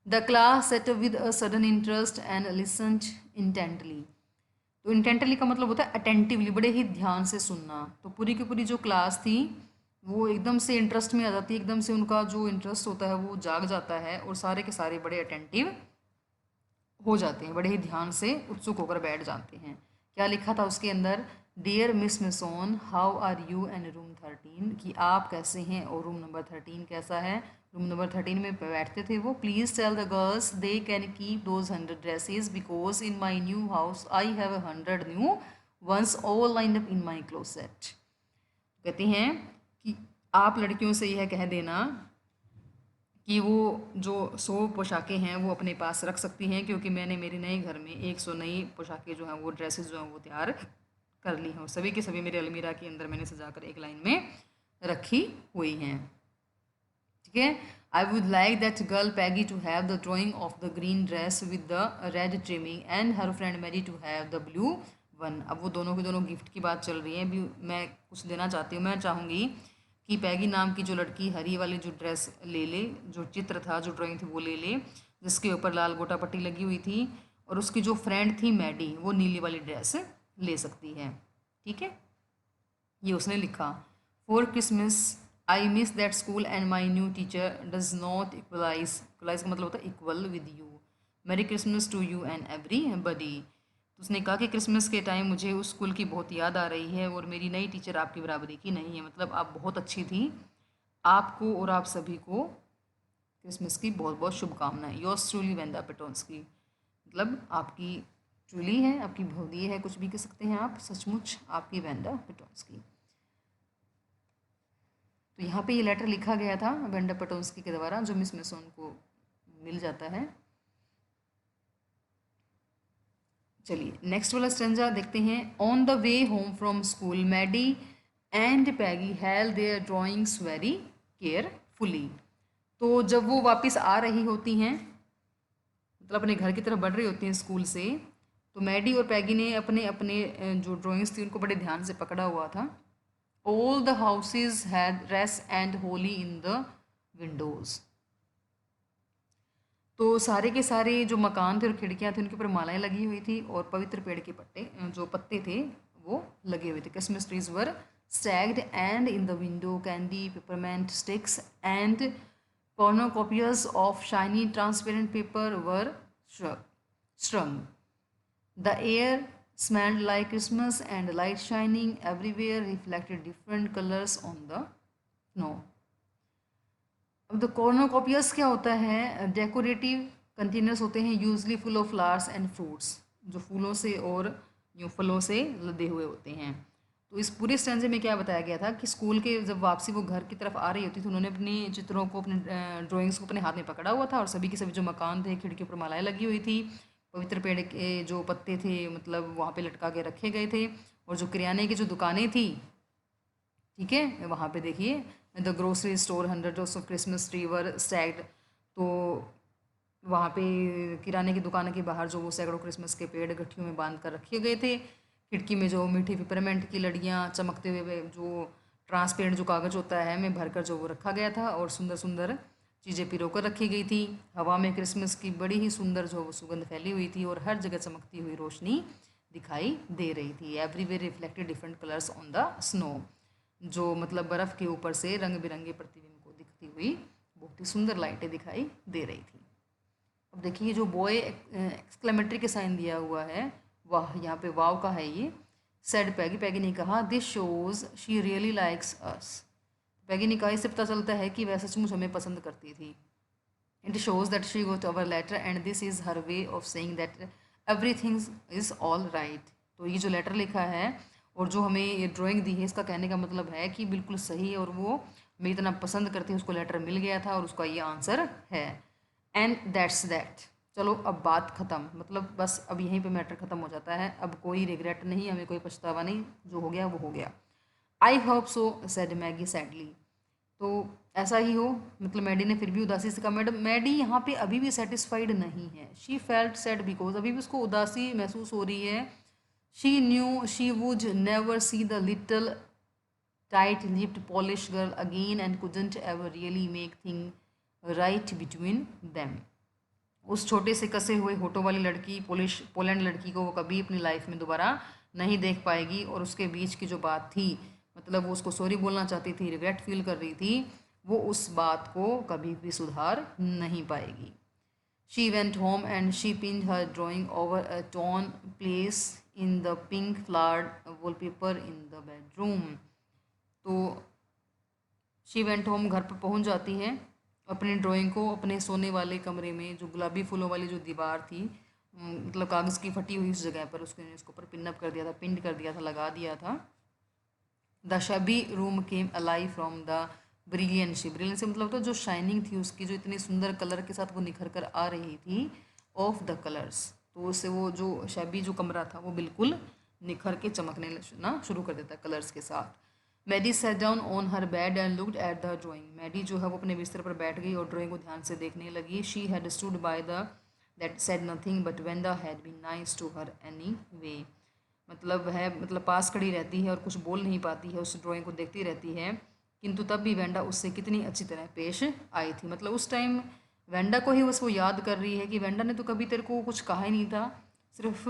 The class set with a sudden interest and listened intently. तो इंटेंटली का मतलब होता है अटेंटिवली, बड़े ही ध्यान से सुनना। तो पूरी की पूरी जो क्लास थी वो एकदम से इंटरेस्ट में आ जाती है, एकदम से उनका जो इंटरेस्ट होता है वो जाग जाता है और सारे के सारे बड़े अटेंटिव हो जाते हैं, बड़े ही ध्यान से उत्सुक होकर बैठ जाते हैं। क्या लिखा था उसके अंदर, dear miss Mason how are you and room 13, कि आप कैसे हैं और रूम नंबर 13 कैसा है। रूम नंबर 13 में बैठते थे वो। Please tell the girls they can keep those 100 dresses because in my new house I have 100 new ones all lined up in my closet. कहते हैं कि आप लड़कियों से यह कह देना कि वो जो 100 पोशाकें हैं वो अपने पास रख सकती हैं, क्योंकि मैंने मेरे नए घर में 100 नई पोशाकें जो हैं वो ड्रेसेस जो हैं वो तैयार कर ली हैं। सभी की सभी मेरे अलमीरा के अंदर मैंने सजाकर एक लाइन में रखी हुई हैं। ठीक है। I would like that girl Peggy to have the drawing of the green dress with the red trimming and her friend Mary to have the blue one. अब वो दोनों के दोनों गिफ्ट की बात चल रही है। अभी मैं कुछ देना चाहती हूँ। मैं चाहूँगी कि पैगी नाम की जो लड़की हरी वाली जो ड्रेस ले ले, जो चित्र था, जो ड्राइंग थी वो ले ले, जिसके ऊपर लाल गोटा पट्टी लगी हुई थी, और उसकी जो फ्रेंड थी मैडी वो नीली वाली ड्रेस ले सकती है। ठीक है, ये उसने लिखा। For Christmas I miss that school and my new teacher does not equalize, equalize का मतलब होता है equal with you. Merry Christmas to you and everybody. तो उसने कहा कि क्रिसमस के टाइम मुझे उस स्कूल की बहुत याद आ रही है और मेरी नई टीचर आपकी बराबरी की नहीं है, मतलब आप बहुत अच्छी थी। आपको और आप सभी को क्रिसमस की बहुत बहुत शुभकामनाएं। योर्स ट्रूली वेंडा पेटोंस्की, मतलब आपकी ट्रूली है, आपकी भवदीय है, कुछ भी कह सकते हैं आप, सचमुच आपकी वेंडा पेटोंस्की। तो यहाँ पे ये लेटर लिखा गया था वेंडा पेटोंस्की के द्वारा, जो मिस मेसोन को मिल जाता है। चलिए नेक्स्ट वाला स्टेंजा देखते हैं। On the way home from school Maddie and Peggy held their drawings very carefully. तो जब वो वापस आ रही होती हैं, मतलब अपने घर की तरफ बढ़ रही होती हैं स्कूल से, तो मैडी और पैगी ने अपने अपने जो ड्राइंग्स थी उनको बड़े ध्यान से पकड़ा हुआ था। All the houses had wreaths and holly in the windows. तो सारे के सारे जो मकान थे और खिड़कियां थी उनके ऊपर मालाएं लगी हुई थी और पवित्र पेड़ के पत्ते जो पत्ते थे वो लगे हुए थे। Christmas trees were stacked and in the window candy peppermint sticks and cornucopias of shiny transparent paper were strung. The air smelled like Christmas and light shining everywhere reflected different colors on the snow. अब the कॉर्नोकॉपियस क्या होता है, decorative containers होते हैं usually full of flowers and fruits, जो फूलों से और यूँ फलों से लदे हुए होते हैं। तो इस पूरे स्टेंजे में क्या बताया गया था कि स्कूल के जब वापसी वो घर की तरफ आ रही होती थी, उन्होंने अपने चित्रों को, अपने ड्राइंग्स को अपने हाथ में पकड़ा हुआ था और सभी के सभी जो मकान थे खिड़कियों पर मालाएं लगी हुई थी, पवित्र पेड़ के जो पत्ते थे मतलब वहाँ पे लटका के रखे गए थे, और जो किराने की जो दुकानें थी, ठीक है, वहाँ पे देखिए the grocery store hundred of Christmas tree were stacked. तो वहाँ पे किराने की दुकान के बाहर जो वो सैकड़ों क्रिसमस के पेड़ गठियों में बांध कर रखे गए थे। खिड़की में जो मीठी पिपरमेंट की लड़ियाँ चमकते हुए जो ट्रांसपेरेंट जो कागज़ होता है में भरकर जो वो रखा गया था, और सुंदर सुंदर चीज़ें पिरो कर रखी गई थी। हवा में क्रिसमस की बड़ी ही सुंदर जो वो सुगंध फैली हुई थी और हर जगह चमकती हुई रोशनी दिखाई दे रही थी। Everywhere reflected different colours on the snow, जो मतलब बर्फ़ के ऊपर से रंग बिरंगे प्रतिबिंब को दिखती हुई बहुत ही सुंदर लाइटें दिखाई दे रही थी। अब देखिए ये जो बॉय एक्सक्लेमेटरी के साइन दिया हुआ है, वाह, यहाँ पे वाव का है ये। सेड पैगी, पैगी ने कहा this shows she really likes us. Peggy ने कहा इससे पता चलता है कि वह सचमुच हमें पसंद करती थी। It shows that she got our letter and this is her way of saying that everything is all right. तो ये जो लेटर लिखा है और जो हमें ये ड्राइंग दी है, इसका कहने का मतलब है कि बिल्कुल सही है और वो हमें इतना पसंद करती है, उसको लेटर मिल गया था और उसका ये आंसर है। And that's that. चलो अब बात ख़त्म, मतलब बस अब यहीं पे मैटर ख़त्म हो जाता है। अब कोई रिग्रेट नहीं, हमें कोई पछतावा नहीं, जो हो गया वो हो गया। I hope so said Maggi sadly. तो ऐसा ही हो, मतलब मैडी ने फिर भी उदासी से कहा। मैडम, मैडी यहाँ पे अभी भी सेटिस्फाइड नहीं है। शी फेल्ट सैड बिकॉज, अभी भी उसको उदासी महसूस हो रही है। She knew she would never see the little tight lipped polish girl again and couldn't ever really make thing right between them. उस छोटे से कसे हुए होठों वाली लड़की, पोलैंड लड़की को वो कभी अपनी लाइफ में दोबारा नहीं देख पाएगी। और उसके बीच की जो बात थी, मतलब वो उसको सॉरी बोलना चाहती थी, रिग्रेट फील कर रही थी, वो उस बात को कभी भी सुधार नहीं पाएगी। She went home and she pinned her drawing over a torn place in the pink flowered wallpaper in the bedroom. तो शी वेंट होम, घर पर पहुंच जाती है, अपनी ड्राइंग को अपने सोने वाले कमरे में, जो गुलाबी फूलों वाली जो दीवार थी, मतलब कागज़ की फटी हुई उस जगह पर उसके उसके ऊपर पिन अप कर दिया था, पिंड कर दिया था, लगा दिया था। The शबी room came alive from the brilliancy. Brilliancy मतलब तो जो शाइनिंग थी उसकी, जो इतनी सुंदर कलर के साथ वो निखर कर आ रही थी, ऑफ द कलर्स। तो उससे वो जो शबी जो कमरा था वो बिल्कुल निखर के चमकने ना शुरू कर देता कलर्स के साथ। Maddie sat down on her bed and looked at the drawing. Maddie जो है वो अपने बिस्तर पर बैठ गई और ड्राइंग को ध्यान से देखने लगी। She had stood by the that said nothing but Wanda had been nice to her anyway. मतलब है, मतलब पास खड़ी रहती है और कुछ बोल नहीं पाती है, उस ड्राइंग को देखती रहती है, किंतु तब भी वेंडा उससे कितनी अच्छी तरह पेश आई थी। मतलब उस टाइम वेंडा को ही बस वो याद कर रही है कि वेंडा ने तो कभी तेरे को कुछ कहा ही नहीं था, सिर्फ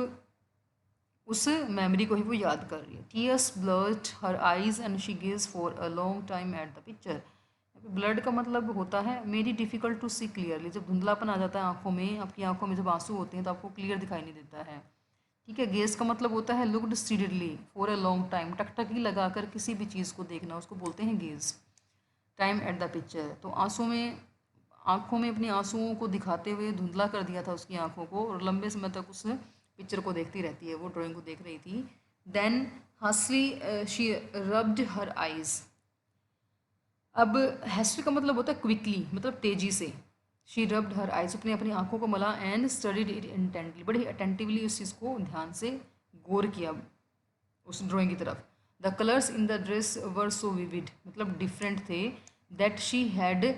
उस मेमोरी को ही वो याद कर रही है। Tears blurred her eyes and she gauge for a long time at the picture. Blood का मतलब होता है मेरी डिफ़िकल्ट टू सी क्लियरली। जब धुंधलापन आ जाता है आंखों में, आपकी आंखों में जब आंसू होते हैं तो आपको क्लियर दिखाई नहीं देता है। ठीक है। गेज का मतलब होता है looked steadily for a long time, टकटकी लगाकर किसी भी चीज़ को देखना, उसको बोलते हैं gauge. Time at the picture, तो आंसू में, आंखों में अपने आंसुओं को दिखाते हुए धुंधला कर दिया था उसकी आंखों को, और लंबे समय तक उस पिक्चर को देखती रहती है, वो ड्राइंग को देख रही थी। Then Hansli she rubbed her eyes. अब हैस्टी का मतलब होता है क्विकली, मतलब तेजी से। शी रब्ड हर आइज, अपनी अपनी आंखों को मला, एंड स्टडीड इट इंटेंटली, बड़ी अटेंटिवली उस चीज़ को ध्यान से गौर किया उस ड्राइंग की तरफ। The colours in the dress were so vivid, मतलब डिफरेंट थे, that she had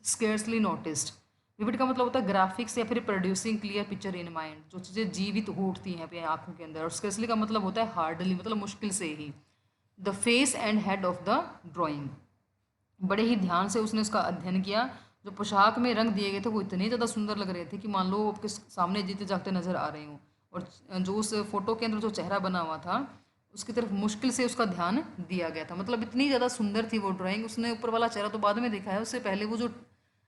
scarcely noticed. Vivid का मतलब होता है ग्राफिक्स या फिर producing clear picture in mind, जो चीज़ें जीवित हो उठती हैं अपनी आंखों के अंदर। और स्केर्सली का मतलब होता है हार्डली, मतलब मुश्किल से ही। The face and head of the drawing, बड़े ही ध्यान से उसने उसका अध्ययन किया। जो पोशाक में रंग दिए गए थे वो इतने ज़्यादा सुंदर लग रहे थे कि मान लो आपके सामने जीते जागते नजर आ रहे हों। और जो उस फोटो के अंदर जो चेहरा बना हुआ था उसकी तरफ मुश्किल से उसका ध्यान दिया गया था, मतलब इतनी ज़्यादा सुंदर थी वो ड्राइंग। उसने ऊपर वाला चेहरा तो बाद में देखा है, उससे पहले वो जो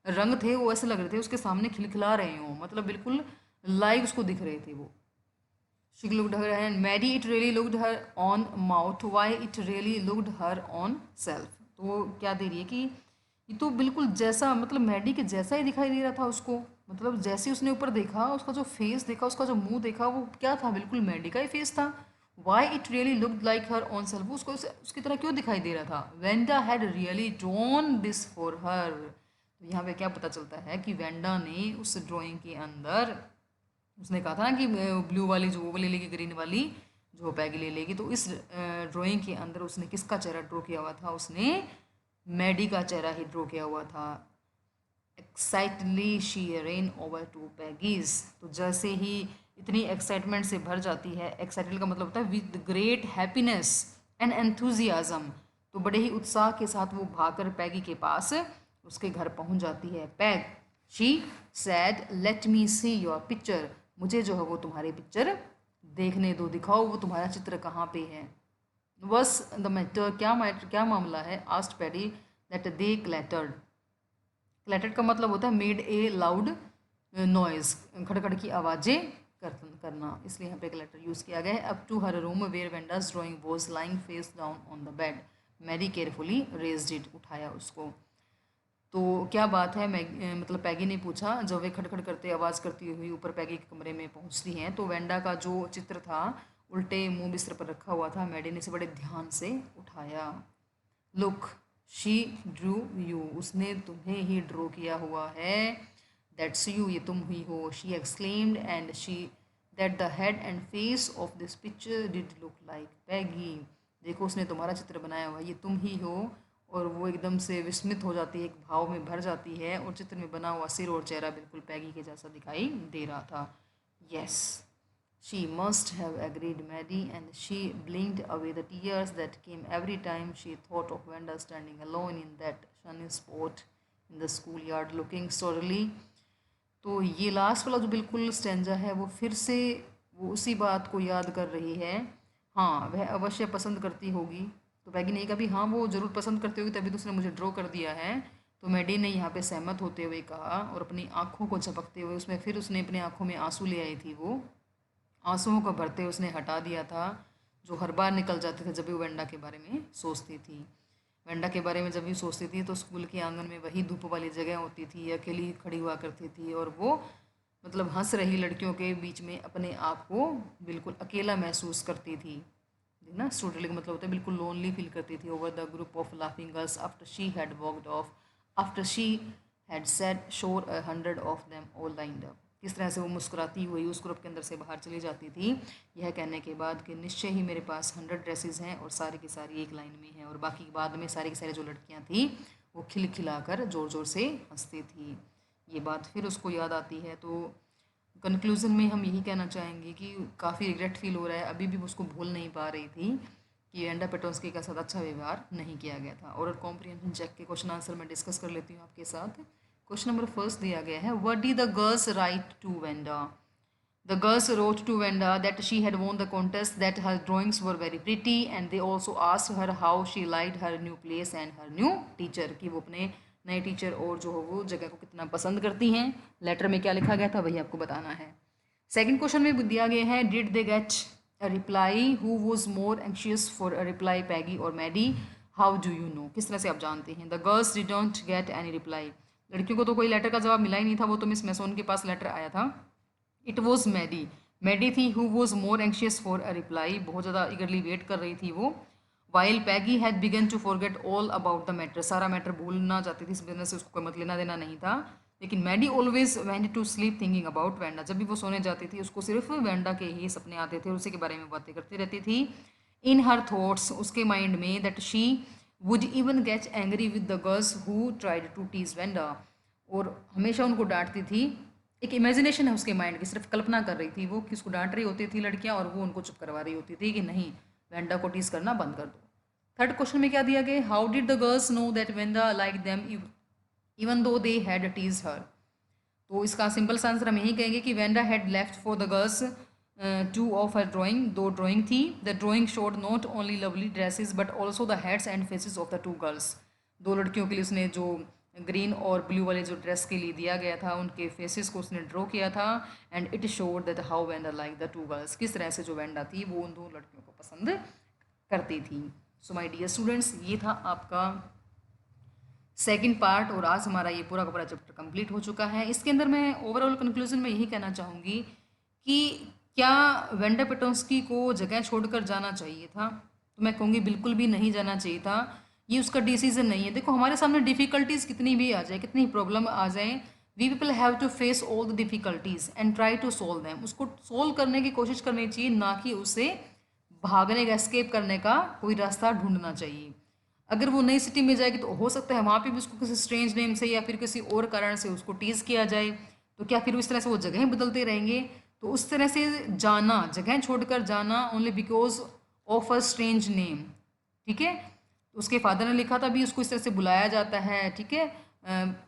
रंग थे वो ऐसे लग रहे थे उसके सामने खिलखिला रहे हों, मतलब बिल्कुल लाइव उसको दिख रहे थे वो। She looked her and Mary it really looked her on mouth, why it really looked her on self। तो वो क्या दे रही है कि ये तो बिल्कुल जैसा, मतलब मैडी के जैसा ही दिखाई दे रहा था उसको, मतलब जैसे उसने ऊपर देखा, उसका जो फेस देखा, उसका जो मुंह देखा, वो क्या था, बिल्कुल मैडी का ही फेस था। Why it really looked like her on self, उसको उसकी तरह क्यों दिखाई दे रहा था। Wanda had really drawn this for her. तो यहाँ पे क्या पता चलता है कि वेंडा ने उस ड्राइंग के अंदर, उसने कहा था ना कि ब्लू वाली जो वो ले लेगी, ग्रीन वाली जो पैगी ले लेगी, तो इस ड्राइंग के अंदर उसने किसका चेहरा ड्रॉ किया हुआ था, उसने मैडी का चेहरा ही ड्रॉ किया हुआ था। Excitedly she ran over to Peggy's, तो जैसे ही इतनी एक्साइटमेंट से भर जाती है, एक्साइटेड का मतलब होता है with great happiness and enthusiasm, तो बड़े ही उत्साह के साथ वो भागकर पैगी के पास उसके घर पहुंच जाती है। Peg, she said, let me see your picture, मुझे जो है वो तुम्हारी पिक्चर देखने दो, दिखाओ वो तुम्हारा चित्र कहाँ पे है। बस द मैटर, क्या मामला है, आस्ट पैडी दैट दे क्लैटर्ड। क्लैटर्ड का मतलब होता है मेड ए लाउड नॉइज़, खड़खड़ की आवाज़ें करना, इसलिए यहाँ पे एक लेटर यूज़ किया गया है। Up to her room where Wanda's drawing was lying face down on the bed, Mary carefully raised it, उठाया उसको। तो क्या बात है, मतलब पैगी ने पूछा जब वे खड़खड़ करते आवाज़ करती हुई ऊपर पैगी के कमरे में पहुंचती हैं तो वेंडा का जो चित्र था उल्टे मुंह बिस्तर पर रखा हुआ था, मैडी ने इसे बड़े ध्यान से उठाया। लुक, शी ड्रू यू, उसने तुम्हें ही ड्रॉ किया हुआ है। दैट्स यू, ये तुम ही हो, she exclaimed and she that the head and face of this picture did look like Peggy. देखो उसने तुम्हारा चित्र बनाया हुआ, ये तुम ही हो। और वो एकदम से विस्मित हो जाती है, एक भाव में भर जाती है, और चित्र में बना हुआ सिर और चेहरा बिल्कुल पैगी के जैसा दिखाई दे रहा था। Yes, she must have agreed, Maddie, and she blinked away the tears that came every time she thought of Wanda standing alone in that sunny spot in the schoolyard looking sorely। तो ये last वाला जो बिल्कुल stanza है वो फिर से वो उसी बात को याद कर रही है। हाँ, वह अवश्य पसंद करती होगी। तो पैगी ने कहा भी हाँ वो ज़रूर पसंद करती होगी, तभी तो उसने मुझे ड्रॉ कर दिया है। तो मैडी ने यहाँ पे सहमत होते हुए कहा और अपनी आँखों को झपकते हुए, उसमें फिर उसने अपनी आँखों में आंसू ले आई थी, वो आंसुओं को भरते उसने हटा दिया था जो हर बार निकल जाते थे जब भी वो वेंडा के बारे में सोचती थी। वेंडा के बारे में जब भी सोचती थी तो स्कूल के आंगन में वही धूप वाली जगह होती थी, अकेली खड़ी हुआ करती थी और वो मतलब हंस रही लड़कियों के बीच में अपने आप को बिल्कुल अकेला महसूस करती थी ना। स्टूडेंट का मतलब होता है बिल्कुल लोनली फील करती थी over the group of laughing girls after she had walked off, after she had said sure 100 of them all lined up. किस तरह से वो मुस्कुराती हुई उस ग्रुप के अंदर से बाहर चली जाती थी, यह कहने के बाद कि निश्चय ही मेरे पास 100 ड्रेसेस हैं और सारी की सारी एक लाइन में हैं। और बाकी बाद में सारी की सारी जो लड़कियां थी वो खिलखिलाकर ज़ोर ज़ोर से हंसती थी। ये बात फिर उसको याद आती है। तो कंक्लूज़न में हम यही कहना चाहेंगे कि काफ़ी रिग्रेट फील हो रहा है, अभी भी वो उसको भूल नहीं पा रही थी कि वेंडा पेटोंस्की के साथ अच्छा व्यवहार नहीं किया गया था। और कॉम्प्रिहेंशन चेक के क्वेश्चन आंसर मैं डिस्कस कर लेती हूँ आपके साथ। क्वेश्चन नंबर फर्स्ट दिया गया है, what did the girls write to Wanda. The girls wrote to Venda that she had won the contest, that her drawings were very pretty, and they also asked her how she liked her new place and her new teacher, कि वो अपने नए teacher और जो हो वो जगह को कितना पसंद करती हैं। लेटर में क्या लिखा गया था वही आपको बताना है। सेकंड क्वेश्चन में दिया गया है, did they get a reply, who was more anxious for a reply, Peggy or Maddie, how do you know, किस तरह से आप जानते हैं। The girls didn't get any reply, लड़कियों को तो कोई लेटर का जवाब मिला ही नहीं था, वो तो मिस मैसोन के पास लेटर आया था। इट वॉज मैडी, मैडी थी who was more anxious for a reply, बहुत ज़्यादा ईगरली वेट कर रही थी वो। While Peggy had begun to forget all about the matter, सारा मैटर भूलना चाहती थी, इस वजह से उसको कोई मत लेना देना नहीं था। लेकिन Maddie always went to sleep thinking about Wanda, जब भी वो सोने जाती थी उसको सिर्फ वेंडा के ही सपने आते थे और उसी के बारे में बातें करती रहती थी। इन हर थॉट्स, उसके माइंड में, that she would even get angry with the girls who tried to tease Wanda, और हमेशा उनको डांटती थी। एक इमेजिनेशन है उसके माइंड की, सिर्फ कल्पना कर रही थी वो कि उसको डांट रही होती थी लड़कियां और वो उनको चुप करवा रही होती थी कि नहीं वेंडा को टीज करना बंद कर दो। थर्ड क्वेश्चन में क्या दिया गया, how did the girls know that Wanda like them even though they had tease हर। तो इसका सिंपल सा आंसर हम यही कहेंगे कि Wanda had left for the girls two of her drawing, दो ड्राइंग थी। The drawing showed not only lovely dresses but also the heads and faces of the two girls, दो लड़कियों के लिए उसने जो ग्रीन और ब्लू वाले जो ड्रेस के लिए दिया गया था उनके फेसेस को उसने ड्रॉ किया था। And it showed that how Wanda like the two girls, किस तरह से जो वेंडा थी वो उन दो लड़कियों को पसंद करती थी। सो माय डियर स्टूडेंट्स, ये था आपका सेकंड पार्ट और आज हमारा ये पूरा का पूरा चैप्टर कंप्लीट हो चुका है। इसके अंदर मैं ओवरऑल कंक्लूजन में यही कहना चाहूँगी कि क्या वेंडा पेटोंस्की को जगह छोड़कर जाना चाहिए था, तो मैं कहूँगी बिल्कुल भी नहीं जाना चाहिए था। ये उसका डिसीजन नहीं है। देखो हमारे सामने डिफ़िकल्टीज़ कितनी भी आ जाए, कितनी प्रॉब्लम आ जाए, we people have to face all the difficulties and try to solve them, उसको सोल्व करने की कोशिश करनी चाहिए, ना कि उसे भागने का, एस्केप करने का कोई रास्ता ढूंढना चाहिए। अगर वो नई सिटी में जाएगी तो हो सकता है वहाँ पे भी उसको किसी स्ट्रेंज नेम से या फिर किसी और कारण से उसको टीज़ किया जाए, तो क्या फिर उस तरह से वो जगहें बदलते रहेंगे। तो उस तरह से जाना, जगह छोड़कर जाना only because of a strange name, ठीक है। तो उसके फादर ने लिखा था भी उसको इस तरह से बुलाया जाता है, ठीक है,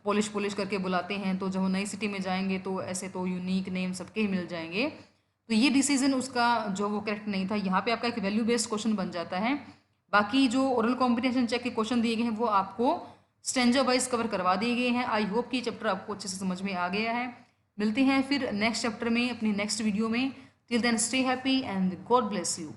पॉलिश पॉलिश करके बुलाते हैं। तो जब वो नई सिटी में जाएंगे तो ऐसे तो यूनिक नेम सबके ही मिल जाएंगे। तो ये डिसीजन उसका जो वो करेक्ट नहीं था। यहाँ पे आपका एक वैल्यू बेस्ड क्वेश्चन बन जाता है। बाकी जो ओरल कॉम्पिटिशन चेक के क्वेश्चन दिए गए हैं वो आपको स्टेंजर वाइज कवर करवा दिए गए हैं। आई होप कि चैप्टर आपको अच्छे से समझ में आ गया है। मिलते हैं फिर नेक्स्ट चैप्टर में, अपनी नेक्स्ट वीडियो में। Till then stay happy and God bless you.